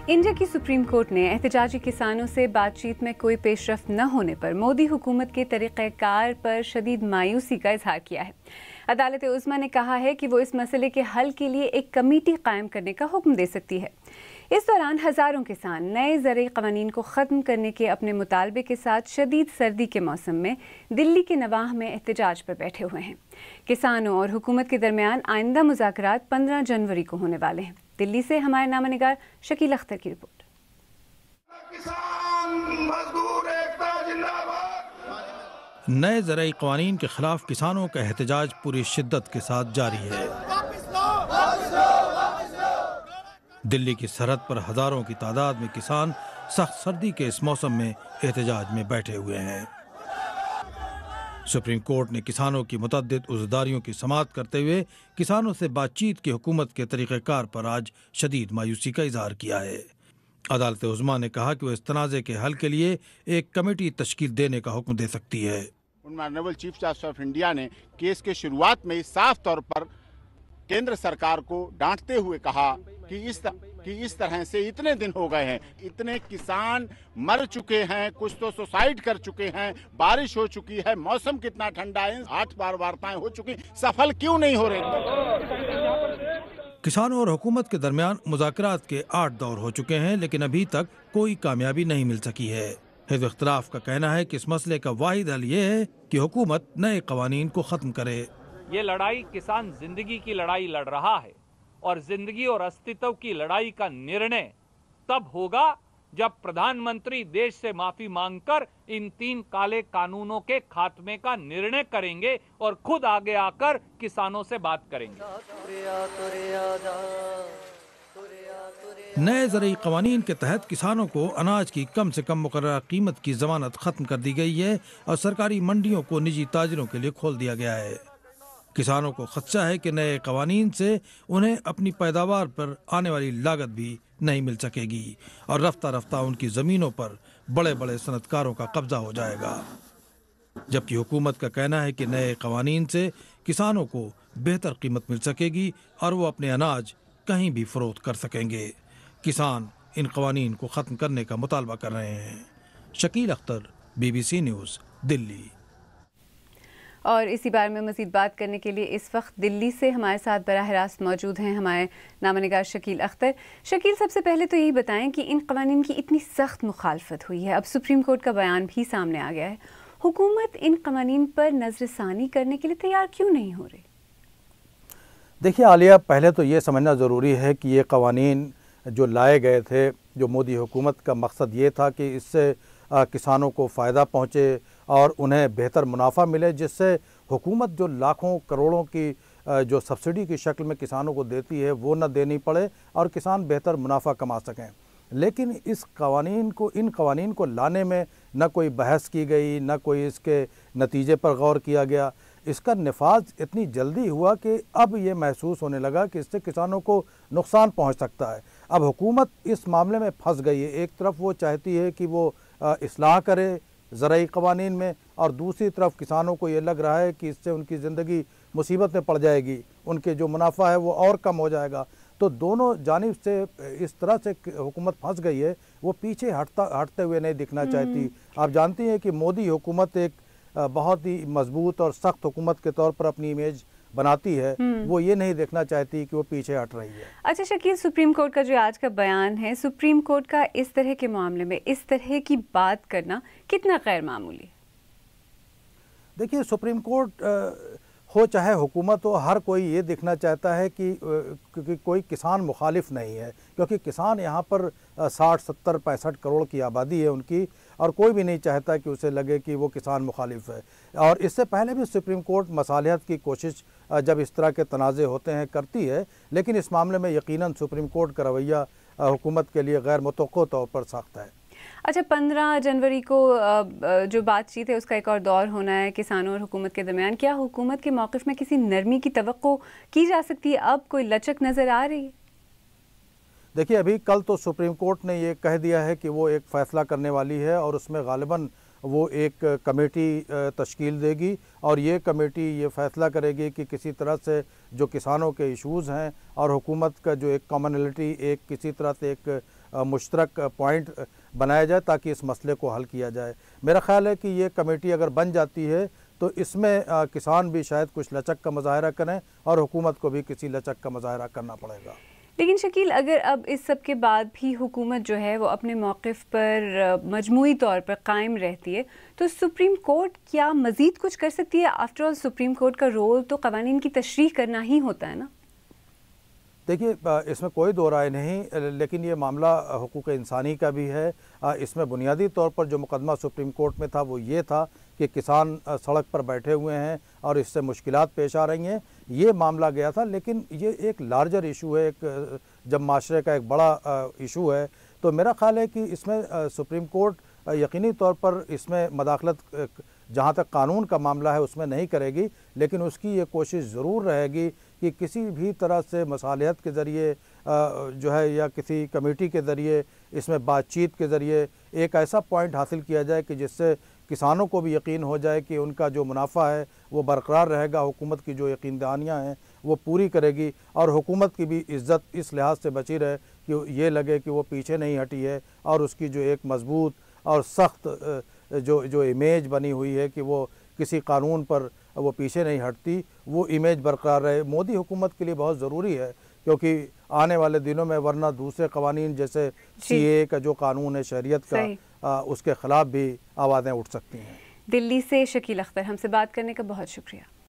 India की supreme court ने एहतजाजी किसानों से बातचीत में कोई पेशरफ न होने पर मोदी हुकूमत के तरीक़ेकार पर शदीद मायूसी का इजहार किया है। अदालत उज़्मा ने कहा है कि वो इस मसले के हल के लिए एक कमेटी कायम करने का हुक्म दे सकती है। इस दौरान हज़ारों किसान नए ज़रई क़वानीन को ख़त्म करने के अपने मुतालबे के साथ शदीद सर्दी के मौसम में दिल्ली के नवाह में एहतजाज पर बैठे हुए हैं। किसानों और हुकूमत के दरमियान आइंदा मुज़ाकरात 15 जनवरी को होने वाले हैं। दिल्ली से हमारे नामनिगार शकील अख्तर की रिपोर्ट। नए ज़रई क़वानीन के खिलाफ किसानों का एहतजाज पूरी शिद्दत के साथ जारी है। दिल्ली की सरहद पर हजारों की तादाद में किसान सख्त सर्दी के इस मौसम में एहतजाज में बैठे हुए हैं। सुप्रीम कोर्ट ने किसानों की मुतअद्दिद उज़्रदारियों की समाअत करते हुए किसानों से बातचीत की हुकूमत के तरीक़ेकार पर आज शदीद मायूसी का इजहार किया है। अदालत उज़्मा ने कहा कि वह इस तनाज़े के हल के लिए एक कमेटी तश्कील देने का हुक्म दे सकती है। Honourable chief justice of India ने केस के शुरुआत में साफ तौर पर केंद्र सरकार को डांटते हुए कहा कि इस तरह से इतने दिन हो गए हैं, इतने किसान मर चुके हैं, कुछ तो सुसाइड कर चुके हैं, बारिश हो चुकी है, मौसम कितना ठंडा है, 8 बार वार्ताएं हो चुकी, सफल क्यों नहीं हो रही? किसानों और हुकूमत के दरमियान मुज़ाकरात के 8 दौर हो चुके हैं, लेकिन अभी तक कोई कामयाबी नहीं मिल सकी है। हिज़्ब इख्तिलाफ का कहना है कि इस मसले का वाहिद हल ये है कि हुकूमत नए क़वानीन को ख़त्म करे। ये लड़ाई किसान जिंदगी की लड़ाई लड़ रहा है और जिंदगी और अस्तित्व की लड़ाई का निर्णय तब होगा जब प्रधानमंत्री देश से माफी मांगकर इन 3 काले कानूनों के खात्मे का निर्णय करेंगे और खुद आगे आकर किसानों से बात करेंगे। नए ज़रई क़वानीन के तहत किसानों को अनाज की कम से कम मुकर्रर कीमत की ज़मानत ख़त्म कर दी गई है और सरकारी मंडियों को निजी ताजिरों के लिए खोल दिया गया है। किसानों को खदशा है कि नए क़वानीन से उन्हें अपनी पैदावार पर आने वाली लागत भी नहीं मिल सकेगी और रफ्ता रफ्ता उनकी ज़मीनों पर बड़े बड़े सनतकारों का कब्जा हो जाएगा। जबकि हुकूमत का कहना है कि नए क़वानीन से किसानों को बेहतर कीमत मिल सकेगी और वो अपने अनाज कहीं भी फ़रोख्त कर सकेंगे। किसान इन क़वानीन को ख़त्म करने का मुतालबा कर रहे हैं। Shakeel Akhtar, BBC news, Delhi. और इसी बारे में मज़ीद बात करने के लिए इस वक्त दिल्ली से हमारे साथ बराह रास्त मौजूद हैं हमारे नामनिगार शकील अख्तर। शकील, सबसे पहले तो यही बताएं कि इन क़वानीन की इतनी सख्त मुखालफत हुई है, अब सुप्रीम कोर्ट का बयान भी सामने आ गया है, हुकूमत इन क़वानीन पर नज़रसानी करने के लिए तैयार क्यों नहीं हो रही? देखिए आलिया, पहले तो ये समझना ज़रूरी है कि ये क़वानीन जो लाए गए थे, जो मोदी हुकूमत का मकसद ये था कि इससे किसानों को फ़ायदा पहुँचे और उन्हें बेहतर मुनाफा मिले, जिससे हुकूमत जो लाखों करोड़ों की जो सब्सिडी की शक्ल में किसानों को देती है वो न देनी पड़े और किसान बेहतर मुनाफा कमा सकें। लेकिन इन क़वानीन को लाने में न कोई बहस की गई, न कोई इसके नतीजे पर गौर किया गया। इसका नफाज इतनी जल्दी हुआ कि अब ये महसूस होने लगा कि इससे किसानों को नुकसान पहुंच सकता है। अब हुकूमत इस मामले में फंस गई है। एक तरफ वो चाहती है कि वो इस्लाह करे ज़रई क़वानीन में और दूसरी तरफ किसानों को ये लग रहा है कि इससे उनकी ज़िंदगी मुसीबत में पड़ जाएगी, उनके जो मुनाफा है वो और कम हो जाएगा। तो दोनों जानिब से इस तरह से हुकूमत फंस गई है, वो पीछे हटते हुए नहीं दिखना चाहती। आप जानती हैं कि मोदी हुकूमत एक बहुत ही मजबूत और सख्त हुकूमत के तौर पर अपनी इमेज बनाती है, वो ये नहीं देखना चाहती कि वो पीछे हट रही है। अच्छा शकील, सुप्रीम कोर्ट का जो आज का बयान है, सुप्रीम कोर्ट का इस तरह के मामले में इस तरह की बात करना कितना गैर मामूली? देखिए, सुप्रीम कोर्ट हो चाहे हुकूमत हो, हर कोई ये देखना चाहता है कि कोई किसान मुखालिफ नहीं है, क्योंकि किसान यहाँ पर 60, 70, 65 करोड़ की आबादी है उनकी, और कोई भी नहीं चाहता कि उसे लगे कि वो किसान मुखालिफ है। और इससे पहले भी सुप्रीम कोर्ट मसालिहत की कोशिश जब इस तरह के तनाज़े होते हैं करती है, लेकिन इस मामले में यकीनन सुप्रीम कोर्ट का रवैया हुकूमत के लिए गैर मुतवक्को तौर पर सख्त है। अच्छा, 15 जनवरी को जो बातचीत है उसका एक और दौर होना है किसानों और हुकूमत के दरमियान। क्या हुकूमत के मौक़िफ़ में किसी नरमी की तवक्को की जा सकती है? अब कोई लचक नज़र आ रही है? देखिए, अभी कल तो सुप्रीम कोर्ट ने ये कह दिया है कि वो एक फ़ैसला करने वाली है और उसमें गालिबन वो एक कमेटी तश्कील देगी और ये कमेटी ये फ़ैसला करेगी कि किसी तरह से जो किसानों के इश्यूज़ हैं और हुकूमत का जो एक कॉमनलिटी, एक किसी तरह से एक मुश्तरक पॉइंट बनाया जाए ताकि इस मसले को हल किया जाए। मेरा ख़्याल है कि ये कमेटी अगर बन जाती है तो इसमें किसान भी शायद कुछ लचक का मुजाहरा करें और हुकूमत को भी किसी लचक का मुजाहरा करना पड़ेगा। लेकिन शकील, अगर अब इस सब के बाद भी हुकूमत जो है वो अपने मौक़िफ़ पर मजमूई तौर पर कायम रहती है तो सुप्रीम कोर्ट क्या मज़ीद कुछ कर सकती है? आफ्टर ऑल सुप्रीम कोर्ट का रोल तो क़वानीन की तशरीह करना ही होता है ना। देखिए, इसमें कोई दो राय नहीं, लेकिन ये मामला हुकूक इंसानी का भी है। इसमें बुनियादी तौर पर जो मुकदमा सुप्रीम कोर्ट में था वो ये था कि किसान सड़क पर बैठे हुए हैं और इससे मुश्किलात पेश आ रही हैं, ये मामला गया था। लेकिन ये एक लार्जर इशू है, एक जब माशरे का एक बड़ा इशू है, तो मेरा ख़्याल है कि इसमें सुप्रीम कोर्ट यकीनी तौर पर इसमें मदाखलत जहाँ तक कानून का मामला है उसमें नहीं करेगी, लेकिन उसकी ये कोशिश ज़रूर रहेगी कि किसी भी तरह से मसालियत के ज़रिए जो है या किसी कमेटी के ज़रिए इसमें बातचीत के ज़रिए एक ऐसा पॉइंट हासिल किया जाए कि जिससे किसानों को भी यकीन हो जाए कि उनका जो मुनाफा है वो बरकरार रहेगा, हुकूमत की जो यकीन दहानियाँ हैं वो पूरी करेगी और हुकूमत की भी इज़्ज़त इस लिहाज से बची रहे कि ये लगे कि वो पीछे नहीं हटी है और उसकी जो एक मजबूत और सख्त जो इमेज बनी हुई है कि वो किसी कानून पर वो पीछे नहीं हटती, वो इमेज बरकरार रहे। मोदी हुकूमत के लिए बहुत ज़रूरी है, क्योंकि आने वाले दिनों में वरना दूसरे कवानीन जैसे CAA का जो कानून है शरीयत का, उसके ख़िलाफ़ भी आवाज़ें उठ सकती हैं। दिल्ली से शकील अख्तर हमसे बात करने का बहुत शुक्रिया।